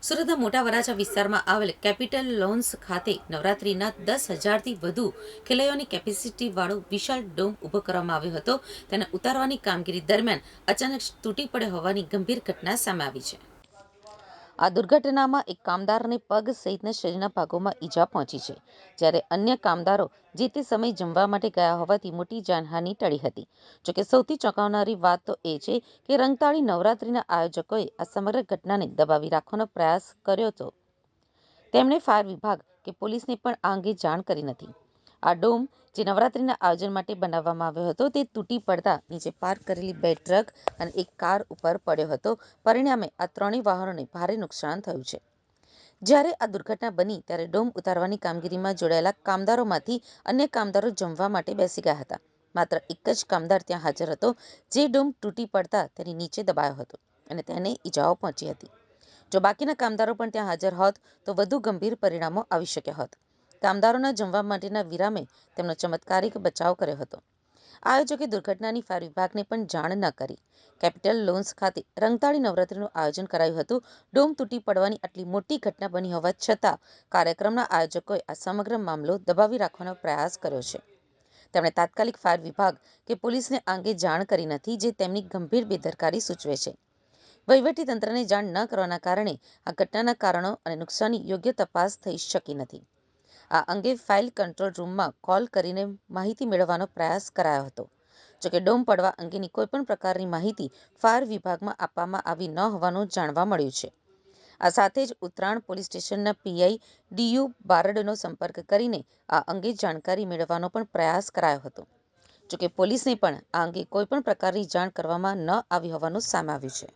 સુરતના મોટા વરાછા વિસ્તારમાં આવેલ કેપિટલ લોન્સ ખાતે નવરાત્રિના 10,000થી વધુ ખેલૈયાઓની કેપેસિટીવાળો વિશાળ ડોમ ઊભો કરવામાં આવ્યો હતો. તેને ઉતારવાની કામગીરી દરમિયાન અચાનક તૂટી પડ્યો હોવાની ગંભીર ઘટના સામે આવી છે. આ દુર્ઘટનામાં એક કામદારને પગ સહિતના શરીરના ભાગોમાં ઈજા પહોંચી છે, જ્યારે અન્ય કામદારો જે તે સમયે જમવા માટે ગયા હોવાથી મોટી જાનહાનિ ટળી હતી. જોકે સૌથી ચોંકાવનારી વાત તો એ છે કે રંગતાળી નવરાત્રિના આયોજકોએ આ સમગ્ર ઘટનાને દબાવી રાખવાનો પ્રયાસ કર્યો હતો. તેમણે ફાયર વિભાગ કે પોલીસને પણ આ અંગે જાણ કરી નથી. આ ડોમ જે નવરાત્રિના આયોજન માટે બનાવવામાં આવ્યો હતો તે તૂટી પડતા નીચે પાર્ક કરેલી 2 ટ્રક અને એક કાર ઉપર પડ્યો હતો. પરિણામે આ ત્રણેય વાહનોને ભારે નુકસાન થયું છે. જ્યારે આ દુર્ઘટના બની ત્યારે ડોમ ઉતારવાની કામગીરીમાં જોડાયેલા કામદારોમાંથી અન્ય કામદારો જમવા માટે બેસી ગયા હતા. માત્ર એક જ કામદાર ત્યાં હાજર હતો, જે ડોમ તૂટી પડતા તેની નીચે દબાયો હતો અને તેને ઈજાઓ પહોંચી હતી. જો બાકીના કામદારો પણ ત્યાં હાજર હોત તો વધુ ગંભીર પરિણામો આવી શક્યા હોત. કામદારોના જમવા માટેના વિરામે તેમનો ચમત્કારિક બચાવ કર્યો હતો. આયોજકે દુર્ઘટનાની ફાયર વિભાગને પણ જાણ ન કરી. કેપિટલ લોન્સ ખાતે રંગતાળી નવરાત્રિનું આયોજન કરાયું હતું. ડોમ તૂટી પડવાની આટલી મોટી ઘટના બની હોવા છતાં કાર્યક્રમના આયોજકોએ આ સમગ્ર મામલો દબાવી રાખવાનો પ્રયાસ કર્યો છે. તેમણે તાત્કાલિક ફાયર વિભાગ કે પોલીસને આ અંગે જાણ કરી નથી, જે તેમની ગંભીર બેદરકારી સૂચવે છે. વહીવટીતંત્રને જાણ ન કરવાના કારણે આ ઘટનાના કારણો અને નુકસાનની યોગ્ય તપાસ થઈ શકી નથી. આ અંગે ફાઇલ કંટ્રોલ રૂમમાં કોલ કરીને માહિતી મેળવવાનો પ્રયાસ કરાયો હતો. જોકે ડોમ પડવા અંગેની કોઈપણ પ્રકારની માહિતી ફાયર વિભાગમાં આપવામાં આવી ન હોવાનું જાણવા મળ્યું છે. આ સાથે જ ઉત્તરાણ પોલીસ સ્ટેશનના પીઆઈ ડીયુ બારડનો સંપર્ક કરીને આ અંગે જાણકારી મેળવવાનો પણ પ્રયાસ કરાયો હતો. જોકે પોલીસને પણ આ અંગે કોઈપણ પ્રકારની જાણ કરવામાં ન આવી હોવાનું સામે આવ્યું છે.